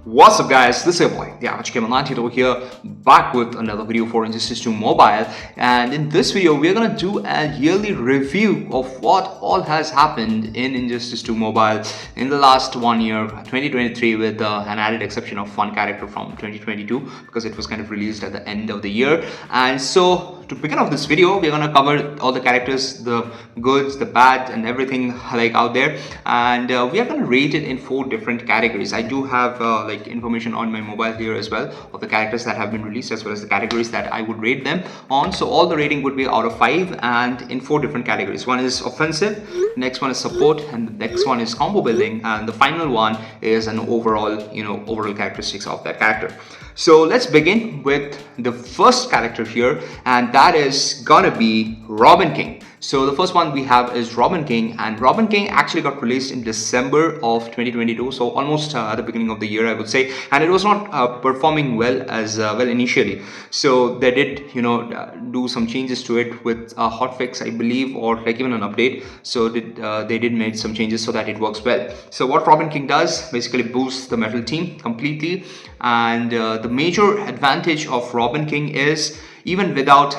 What's up guys, this is your boy DAvgGamer98's over here, back with another video for Injustice 2 Mobile. And in this video we're gonna do a yearly review of what all has happened in Injustice 2 Mobile in the last 1 year, 2023, with an added exception of one character from 2022 because it was kind of released at the end of the year. And so to begin off this video, we're gonna cover all the characters, the goods, the bad, and everything like out there, and we are gonna rate it in 4 different categories. I do have information on my mobile here as well of the characters that have been released as well as the categories that I would rate them on. So all the rating would be out of 5 and in 4 different categories. One is offensive, next one is support, and the next one is combo building, and the final one is an overall characteristics of that character. So let's begin with the first character here, and that is gonna be Robin King. So the first one we have is Robin King, and Robin King actually got released in December of 2022, so almost at the beginning of the year, I would say, and it was not performing well as well initially. So they did do some changes to it with a hotfix, I believe, or like even an update. So they did make some changes so that it works well. So what Robin King does basically boosts the metal team completely, and the major advantage of Robin King is even without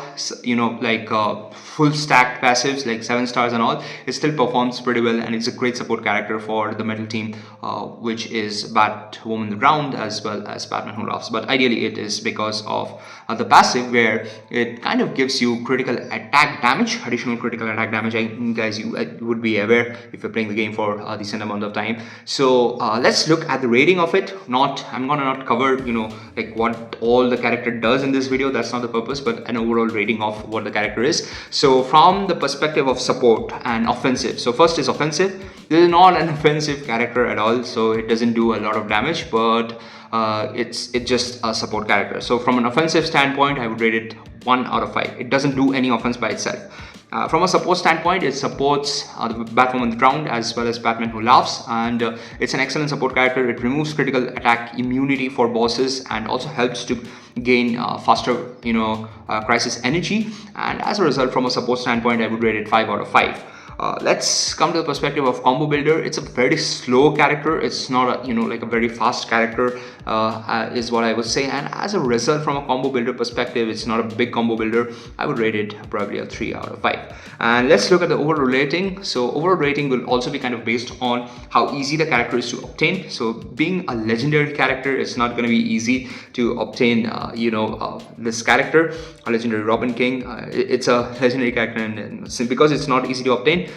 full stacked passives like 7 stars and all, it still performs pretty well, and it's a great support character for the metal team, which is Batwoman the Ground as well as Batman Who Laughs. But ideally it is because of the passive, where it kind of gives you critical attack damage, additional critical attack damage. You would be aware if you're playing the game for a decent amount of time. So let's look at the rating of it. I'm gonna not cover what all the character does in this video, that's not the purpose, but an overall rating of what the character is. So from the perspective of support and offensive, so first is offensive. This is not an offensive character at all, so it doesn't do a lot of damage, but it's just a support character. So from an offensive standpoint, I would rate it 1 out of 5. It doesn't do any offense by itself. From a support standpoint, it supports the Batwoman the Ground as well as Batman Who Laughs, and it's an excellent support character. It removes critical attack immunity for bosses and also helps to gain faster crisis energy, and as a result, from a support standpoint, I would rate it 5 out of 5. Let's come to the perspective of combo builder. It's a very slow character. It's not a very fast character, is what I would say, and as a result, from a combo builder perspective, it's not a big combo builder. I would rate it probably a 3 out of 5. And let's look at the overall rating. So overall rating will also be kind of based on how easy the character is to obtain. So being a legendary character, it's not going to be easy to obtain this character, a legendary Robin King. It's a legendary character, and because it's not easy to obtain,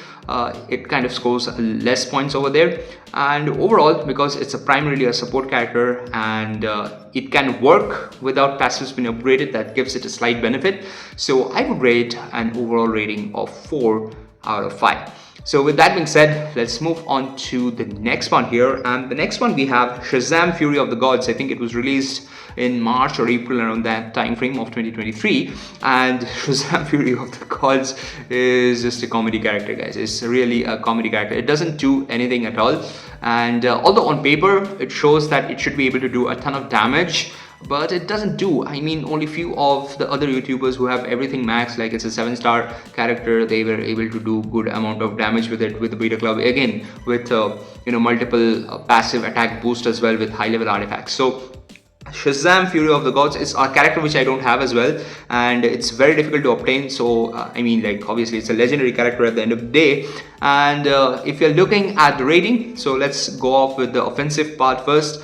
it kind of scores less points over there. And overall, because it's primarily a support character and it can work without passives being upgraded, that gives it a slight benefit. So I would rate an overall rating of 4 out of 5. So with that being said, let's move on to the next one here, and the next one we have Shazam! Fury of the Gods. I think it was released in March or April, around that time frame of 2023, and Shazam! Fury of the Gods is just a comedy character, guys. It's really a comedy character. It doesn't do anything at all, and although on paper it shows that it should be able to do a ton of damage, but it doesn't do. I mean, only few of the other YouTubers who have everything max, like it's a 7-star character, they were able to do good amount of damage with it, with the Beta Club, again with multiple passive attack boost as well with high level artifacts. So Shazam! Fury of the Gods is a character which I don't have as well, and it's very difficult to obtain. So obviously it's a legendary character at the end of the day. And if you're looking at the rating, so let's go off with the offensive part first.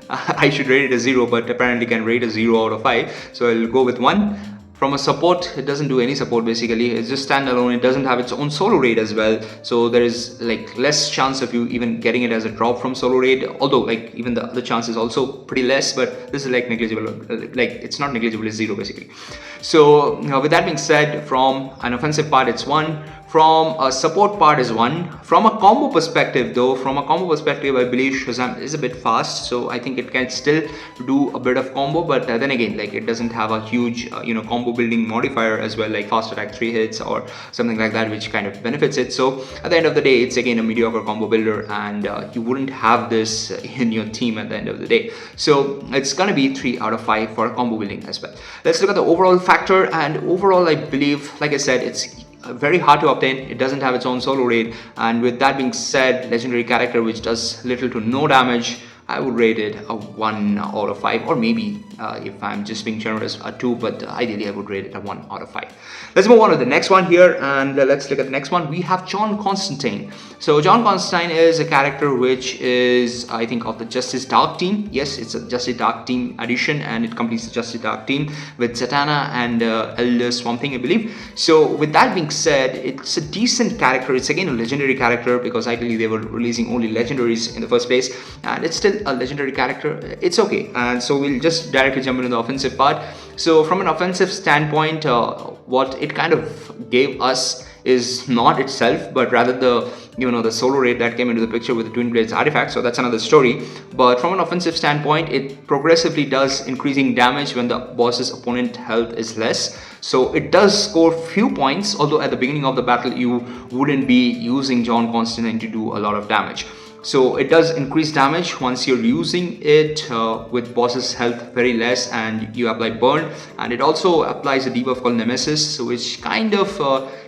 I should rate it a 0, but apparently can rate a 0 out of 5, so I'll go with 1. From a support, it doesn't do any support basically. It's just standalone. It doesn't have its own solo raid as well, so there is less chance of you even getting it as a drop from solo raid, although even the other chance is also pretty less, but this is negligible. It's not negligible, it's 0 basically. So with that being said, from an offensive part it's 1, from a support part is 1. From a combo perspective though, I believe Shazam is a bit fast, so I think it can still do a bit of combo, but then again, it doesn't have a huge combo building modifier as well, like fast attack 3 hits or something like that, which kind of benefits it. So at the end of the day, it's again a mediocre combo builder, and you wouldn't have this in your team at the end of the day. So it's gonna be 3 out of 5 for combo building as well. Let's look at the overall factor, and overall I believe, like I said, it's very hard to obtain. It doesn't have its own solo raid, and with that being said, legendary character which does little to no damage, I would rate it a 1 out of 5, or maybe if I'm just being generous, a 2, but ideally I would rate it a 1 out of 5. Let's move on to the next one here, and let's look at the next one. We have John Constantine. So John Constantine is a character which is, I think, of the Justice Dark team. Yes, it's a Justice Dark team addition, and it completes the Justice Dark team with Zatanna and Elder Swamp Thing, I believe. So with that being said, it's a decent character. It's again a legendary character, because ideally they were releasing only legendaries in the first place, and it's still a legendary character. It's okay. And so we'll just directly jump into the offensive part. So from an offensive standpoint, what it kind of gave us is not itself, but rather the the solo raid that came into the picture with the Twin Blades artifact. So that's another story. But from an offensive standpoint, it progressively does increasing damage when the boss's opponent health is less. So it does score few points, although at the beginning of the battle you wouldn't be using John Constantine to do a lot of damage. So it does increase damage once you're using it with boss's health very less, and you apply burn. And it also applies a debuff called Nemesis, which kind of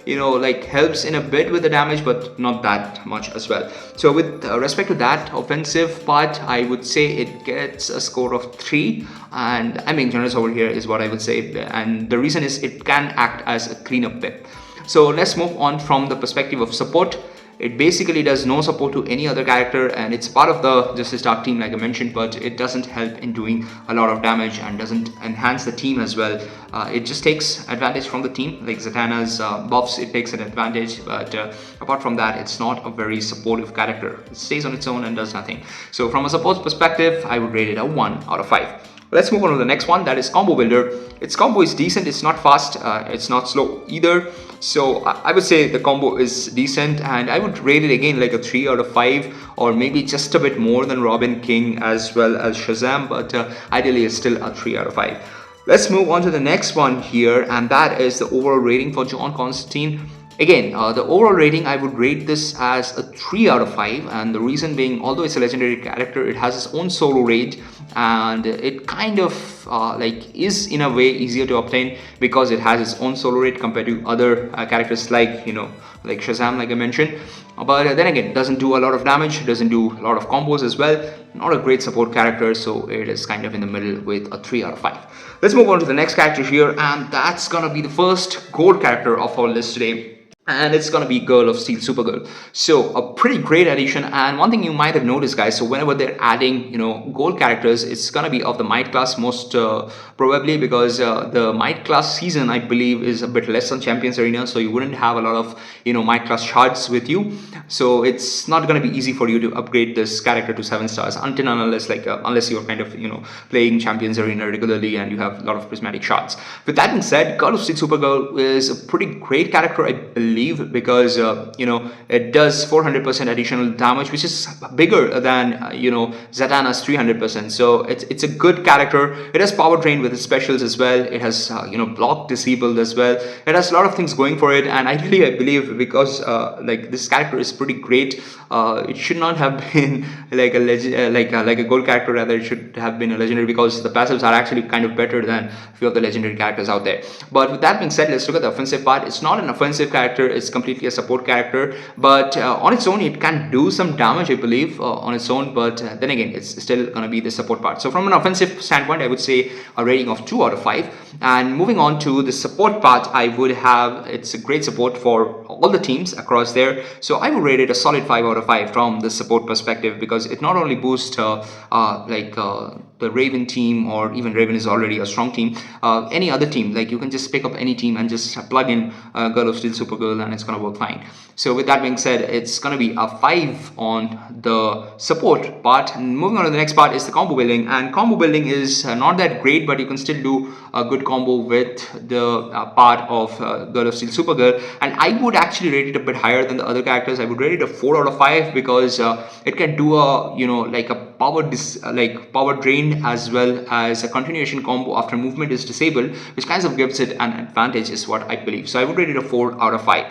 like helps in a bit with the damage, but not that much as well. So with respect to that offensive part, I would say it gets a score of 3, and I'm being generous over here is what I would say. And the reason is it can act as a cleanup pip. So let's move on from the perspective of support. It basically does no support to any other character, and it's part of the Justice Dark team like I mentioned, but it doesn't help in doing a lot of damage and doesn't enhance the team as well. It just takes advantage from the team, like Zatanna's buffs, it takes an advantage, but apart from that, it's not a very supportive character. It stays on its own and does nothing. So from a support perspective, I would rate it a 1 out of 5. Let's move on to the next one, that is Combo Builder. Its combo is decent, it's not fast, it's not slow either. So I would say the combo is decent, and I would rate it again like a 3 out of 5, or maybe just a bit more than Robin, King as well as Shazam, but ideally it's still a 3 out of 5. Let's move on to the next one here, and that is the overall rating for John Constantine. Again, the overall rating, I would rate this as a 3 out of 5, and the reason being, although it's a legendary character, it has its own solo raid, and it kind of is in a way easier to obtain because it has its own solo raid compared to other characters like like Shazam, like I mentioned. But then again, it doesn't do a lot of damage, it doesn't do a lot of combos as well. Not a great support character, so it is kind of in the middle with a 3 out of 5. Let's move on to the next character here, and that's gonna be the first gold character of our list today. And it's gonna be Girl of Steel, Supergirl. So a pretty great addition, and one thing you might have noticed, guys, so whenever they're adding gold characters, it's gonna be of the Might class most probably, because the Might class season, I believe, is a bit less on Champions Arena, so you wouldn't have a lot of Might class shards with you, so it's not gonna be easy for you to upgrade this character to 7 stars until and unless unless you're kind of playing Champions Arena regularly and you have a lot of prismatic shards. With that being said, Girl of Steel, Supergirl is a pretty great character, I believe, because it does 400% additional damage, which is bigger than Zatanna's 300%. So it's a good character. It has power drain with its specials as well. It has block disabled as well. It has a lot of things going for it, and ideally I believe, because this character is pretty great, it should not have been like a gold character. Rather, it should have been a legendary, because the passives are actually kind of better than a few of the legendary characters out there. But with that being said, let's look at the offensive part. It's not an offensive character, it's completely a support character, but on its own it can do some damage, I believe, on its own, but then again, it's still gonna be the support part. So from an offensive standpoint, I would say a rating of 2 out of 5. And moving on to the support part, I would have, it's a great support for all the teams across there, so I would rate it a solid 5 out of 5 from the support perspective, because it not only boosts the Raven team, or even Raven is already a strong team, any other team, like you can just pick up any team and just plug in Girl of Steel, Supergirl, and it's gonna work fine. So with that being said, it's gonna be a 5 on the support part. And moving on to the next part is the combo building, and combo building is not that great, but you can still do a good combo with the part of Girl of Steel, Supergirl, and I would actually rate it a bit higher than the other characters. I would rate it a 4 out of 5, because it can do a like a power drain, as well as a continuation combo after movement is disabled, which kind of gives it an advantage, is what I believe. So I would rate it a 4 out of 5.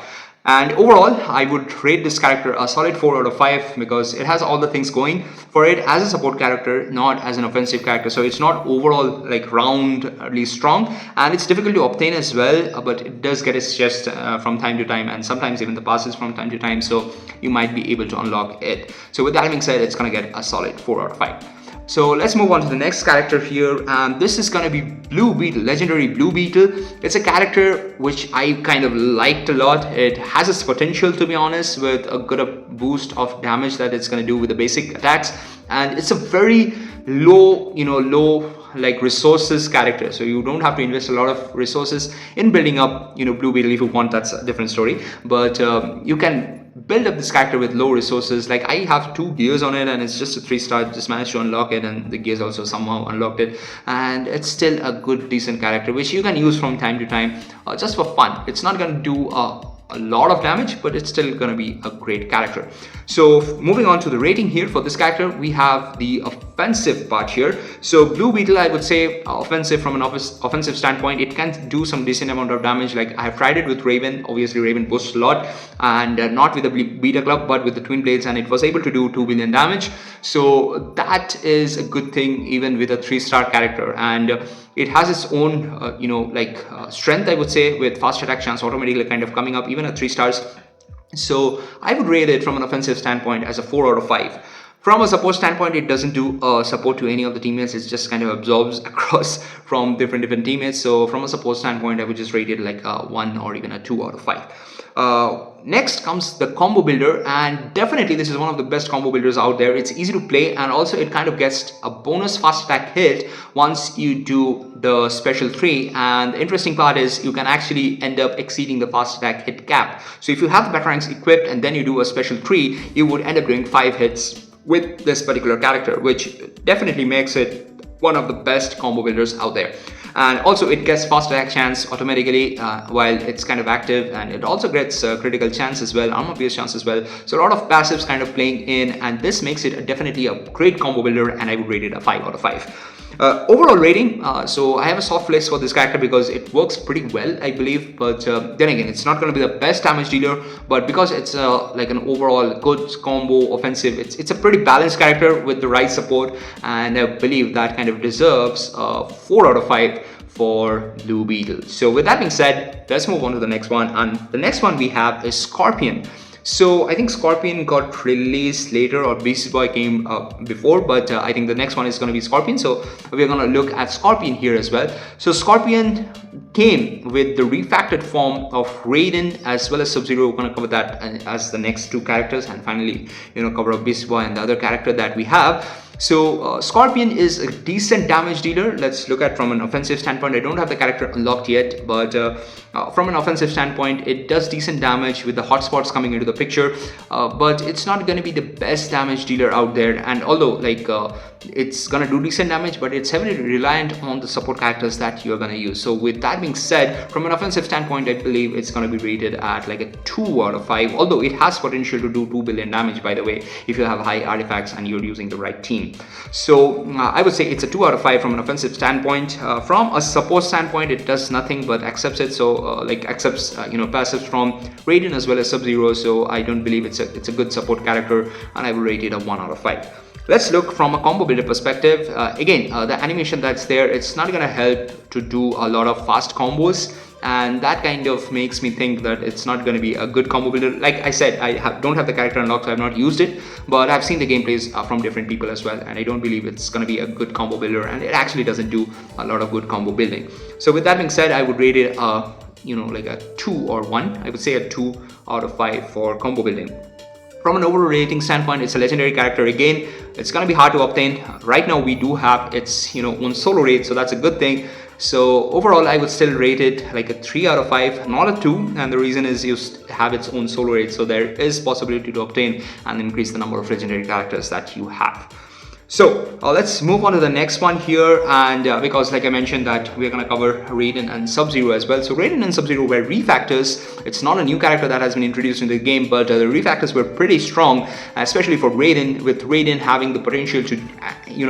And overall, I would rate this character a solid 4 out of 5, because it has all the things going for it as a support character, not as an offensive character. So it's not overall roundly strong, and it's difficult to obtain as well, but it does get its chest from time to time, and sometimes even the passes from time to time, so you might be able to unlock it. So with that being said, it's gonna get a solid 4 out of 5. So let's move on to the next character here, and this is gonna be Blue Beetle, legendary Blue Beetle. It's a character which I kind of liked a lot. It has its potential, to be honest, with a good boost of damage that it's gonna do with the basic attacks, and it's a very low, low like resources character, so you don't have to invest a lot of resources in building up Blue Beetle. If you want, that's a different story, but you can build up this character with low resources. Like I have 2 gears on it and it's just a 3-star, just managed to unlock it, and the gears also somehow unlocked it, and it's still a good decent character which you can use from time to time just for fun. It's not going to do a lot of damage, but it's still going to be a great character. So moving on to the rating here for this character, we have the offensive part here. So Blue Beetle, I would say offensive, from an offensive standpoint, it can do some decent amount of damage. Like I have tried it with Raven. Obviously Raven boosts a lot, and not with the Beta Club but with the Twin Blades, and it was able to do 2 billion damage. So that is a good thing even with a 3-star character, and it has its own strength, I would say, with fast attack chance automatically kind of coming up, even at 3 stars. So I would rate it from an offensive standpoint as a 4 out of 5. From a support standpoint, it doesn't do support to any of the teammates. It just kind of absorbs across from different teammates. So from a support standpoint, I would just rate it like a 1 or even a 2 out of 5. Next comes the combo builder, and definitely this is one of the best combo builders out there. It's easy to play, and also it kind of gets a bonus fast attack hit once you do the special 3. And the interesting part is you can actually end up exceeding the fast attack hit cap. So if you have the battle ranks equipped and then you do a special 3, you would end up doing 5 hits with this particular character, which definitely makes it one of the best combo builders out there. And also it gets fast attack chance automatically while it's kind of active, and it also gets critical chance as well, armor pierce chance as well. So a lot of passives kind of playing in, and this makes it definitely a great combo builder, and I would rate it a 5 out of 5. Overall rating, so I have a soft place for this character because it works pretty well, I believe, but then again, it's not going to be the best damage dealer, but because it's like an overall good combo offensive, it's a pretty balanced character with the right support, and I believe that kind of deserves 4 out of 5 for Blue Beetle. So with that being said, let's move on to the next one, and the next one we have is Scorpion. So I think Scorpion got released later, or Beast Boy came before, but I think the next one is going to be Scorpion. So we're going to look at Scorpion here as well. So Scorpion came with the refactored form of Raiden as well as Sub-Zero. We're going to cover that as the next 2 characters, and finally cover up Beast Boy and the other character that we have. So Scorpion is a decent damage dealer. Let's look at from an offensive standpoint. I don't have the character unlocked yet, but from an offensive standpoint, it does decent damage with the hotspots coming into the picture, but it's not going to be the best damage dealer out there. And although it's going to do decent damage, but it's heavily reliant on the support characters that you're going to use. So with that being said, from an offensive standpoint, I believe it's going to be rated at like a 2 out of 5, although it has potential to do 2 billion damage, by the way, if you have high artifacts and you're using the right team. So I would say it's a 2 out of 5 from an offensive standpoint. From a support standpoint, it does nothing but accepts it. So accepts passives from Raiden as well as Sub-Zero. So I don't believe it's a good support character, and I will rate it a 1 out of 5. Let's look from a combo builder perspective. Again, the animation that's there, it's not going to help to do a lot of fast combos, and that kind of makes me think that it's not going to be a good combo builder. Like I said, I don't have the character unlocked, so I have not used it, but I've seen the gameplays from different people as well, and I don't believe it's going to be a good combo builder, and it actually doesn't do a lot of good combo building. So with that being said, I would rate it like a 2 or 1. I would say a 2 out of 5 for combo building. From an overall rating standpoint, it's a legendary character. Again, it's going to be hard to obtain. Right now we do have its own solo rate, so that's a good thing. So overall, I would still rate it like a 3 out of 5, not a 2, and the reason is you have its own solo rate, so there is possibility to obtain and increase the number of legendary characters that you have. So let's move on to the next one here, and because like I mentioned that we're going to cover Raiden and Sub-Zero as well. So Raiden and Sub-Zero were refactors. It's not a new character that has been introduced in the game, but the refactors were pretty strong, especially for Raiden, with Raiden having the potential to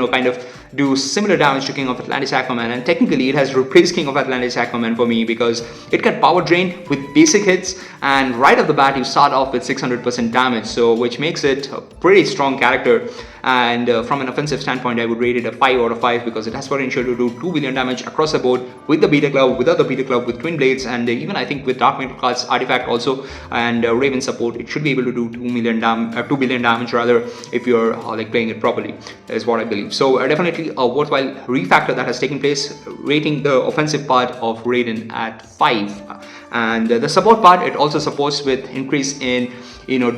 kind of do similar damage to King of Atlantis Aquaman, and technically it has replaced King of Atlantis Aquaman for me because it can power drain with basic hits, and right off the bat you start off with 600% damage, so which makes it a pretty strong character. And from an offensive standpoint, I would rate it a 5 out of 5 because it has potential to do 2 billion damage across the board with the Beetle Club, without the Beetle Club, with Twin Blades, and even I think with Dark Metal Cards Artifact also, and Raven support, it should be able to do 2 billion damage rather, if you're like playing it properly, is what I believe. So definitely a worthwhile refactor that has taken place, rating the offensive part of Raiden at 5. And the support part, it also supports with increase in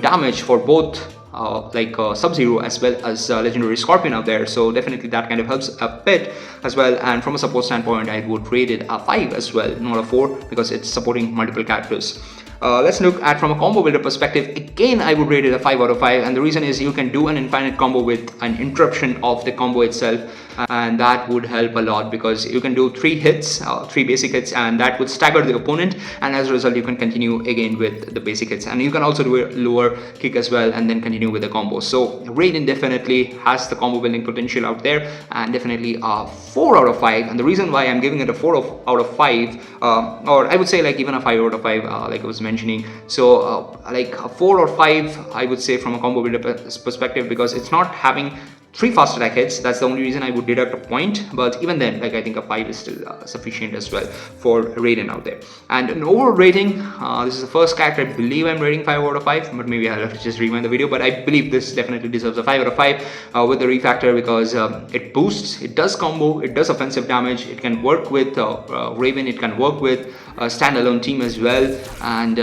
damage for both Sub-Zero as well as Legendary Scorpion out there, so definitely that kind of helps a bit as well. And from a support standpoint, I would rate it a 5 as well, not a 4, because it's supporting multiple characters. Let's look at from a combo builder perspective. Again, I would rate it a 5 out of 5, and the reason is you can do an infinite combo with an interruption of the combo itself, and that would help a lot because you can do 3 hits, 3 basic hits, and that would stagger the opponent, and as a result you can continue again with the basic hits, and you can also do a lower kick as well and then continue with the combo. So Raiden definitely has the combo building potential out there, and definitely a 4 out of 5. And the reason why I'm giving it a 4 out of 5, or I would say like even a 5 out of 5, like I was mentioning, so like a 4 or 5 I would say from a combo builder perspective, because it's not having 3 fast attack hits. That's the only reason I would deduct a point, but even then, like I think a 5 is still sufficient as well for Raiden out there. And an overall rating, this is the first character I believe I'm rating 5 out of 5, but maybe I'll have to just rewind the video, but I believe this definitely deserves a 5 out of 5 with the refactor, because it boosts, it does combo, it does offensive damage, it can work with Raven, it can work with a standalone team as well, and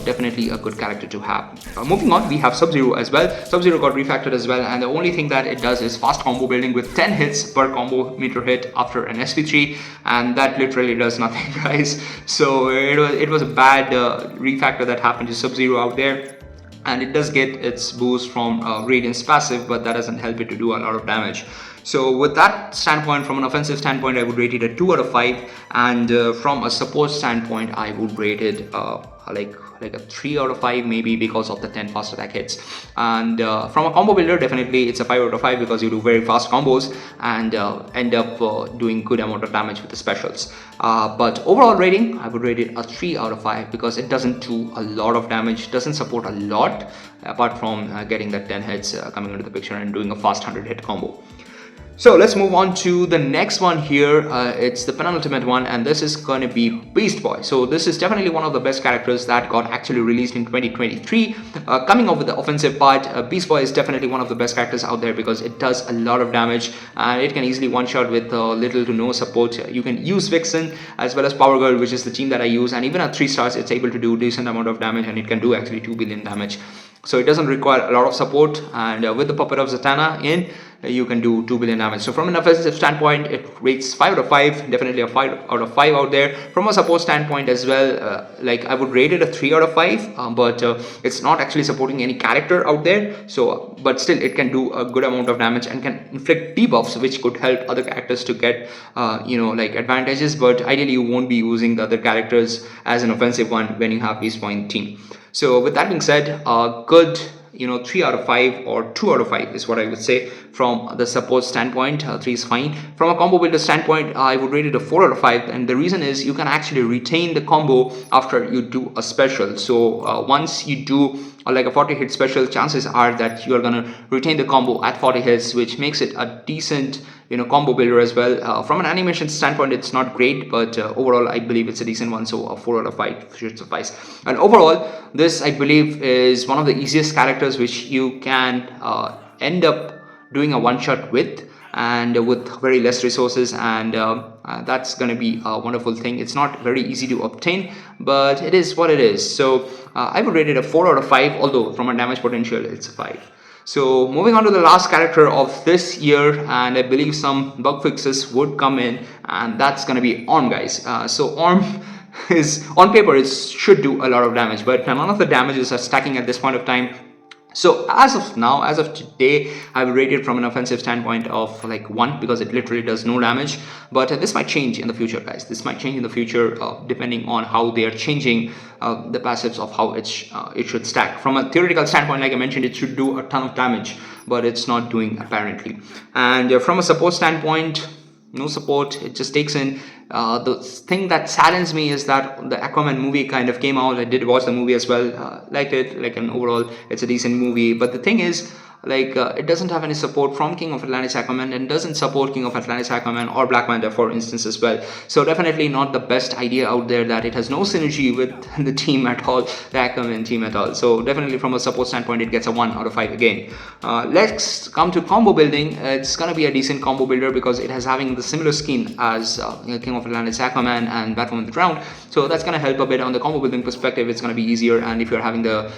definitely a good character to have. Moving on, we have Sub-Zero as well. Sub-Zero got refactored as well, and the only thing that it does is fast combo building with 10 hits per combo meter hit after an SP3, and that literally does nothing, guys. So it was a bad refactor that happened to Sub-Zero out there, and it does get its boost from Radiant's passive, but that doesn't help it to do a lot of damage. So with that standpoint, from an offensive standpoint, I would rate it a 2 out of 5, and from a support standpoint, I would rate it like a 3 out of 5 maybe, because of the 10 fast attack hits. And from a combo builder, definitely it's a 5 out of 5 because you do very fast combos and end up doing good amount of damage with the specials. But overall rating, I would rate it a 3 out of 5 because it doesn't do a lot of damage, doesn't support a lot apart from getting that 10 hits coming into the picture and doing a fast 100 hit combo. So let's move on to the next one here. It's the penultimate one, and this is going to be Beast Boy. So this is definitely one of the best characters that got actually released in 2023. Coming up with the offensive part, Beast Boy is definitely one of the best characters out there because it does a lot of damage and it can easily one-shot with little to no support. You can use Vixen as well as Power Girl, which is the team that I use, and even at 3 stars it's able to do decent amount of damage, and it can do actually 2 billion damage. So it doesn't require a lot of support, and with the puppet of Zatanna in, you can do 2 billion damage. So from an offensive standpoint, it rates 5 out of 5, definitely a 5 out of 5 out there. From a support standpoint as well, like I would rate it a 3 out of 5, but it's not actually supporting any character out there. So but still it can do a good amount of damage and can inflict debuffs, which could help other characters to get like advantages, but ideally you won't be using the other characters as an offensive one when you have Beast Boy in the team. So with that being said, good 3 out of 5 or 2 out of 5 is what I would say from the support standpoint. 3 is fine. From a combo builder standpoint, I would rate it a 4 out of 5, and the reason is you can actually retain the combo after you do a special. So once you do like a 40 hit special, chances are that you are going to retain the combo at 40 hits, which makes it a decent combo builder as well. From an animation standpoint, it's not great, but overall I believe it's a decent one, so a 4 out of 5 should suffice. And overall, this I believe is one of the easiest characters which you can end up doing a one-shot with, and with very less resources, and that's going to be a wonderful thing. It's not very easy to obtain, but it is what it is. So I would rate it a 4 out of 5, although from a damage potential it's a 5. So moving on to the last character of this year, and I believe some bug fixes would come in, and that's going to be Orm, guys. So Orm is, on paper, it should do a lot of damage, but none of the damages are stacking at this point of time. So as of now, as of today, I will rate it from an offensive standpoint of like 1, because it literally does no damage. But this might change in the future, guys. This might change in the future depending on how they are changing the passives of how it should stack. From a theoretical standpoint, like I mentioned, it should do a ton of damage, but it's not doing apparently. And from a support standpoint, no support. It just takes in. The thing that saddens me is that the Aquaman movie kind of came out. I did watch the movie as well, liked it, like an overall it's a decent movie, but the thing is it doesn't have any support from King of Atlantis Aquaman, and doesn't support King of Atlantis Aquaman or Black Manta, for instance, as well. So definitely not the best idea out there, that it has no synergy with the team at all, the Aquaman team at all. So definitely from a support standpoint, it gets a 1 out of 5 again. Let's come to combo building. It's gonna be a decent combo builder because it has having the similar skin as King of Atlantis Aquaman and Batwoman the Drowned. So that's gonna help a bit on the combo building perspective. It's gonna be easier, and if you're having the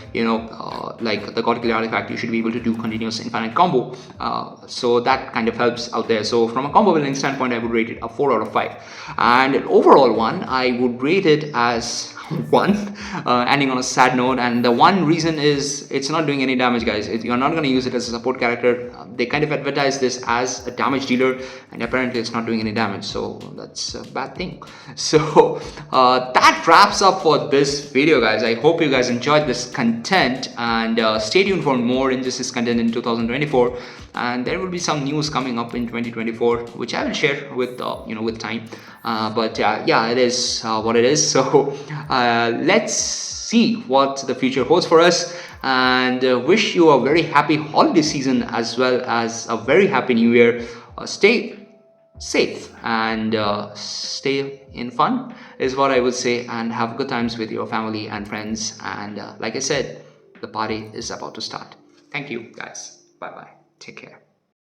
like the God Killer artifact, you should be able to do continuous infinite combo. So that kind of helps out there. So from a combo building standpoint, I would rate it a 4 out of 5. And an overall one, I would rate it as 1, ending on a sad note. And the one reason is it's not doing any damage, guys. You're not going to use it as a support character. They kind of advertise this as a damage dealer, and apparently it's not doing any damage, so that's a bad thing. So that wraps up for this video, guys. I hope you guys enjoyed this content, and stay tuned for more Injustice content in 2024. And there will be some news coming up in 2024, which I will share with with time. But yeah, it is what it is. So let's see what the future holds for us, and wish you a very happy holiday season as well as a very happy new year. Stay safe and stay in fun is what I would say, and have good times with your family and friends. And like I said, the party is about to start. Thank you, guys. Bye bye. Take care.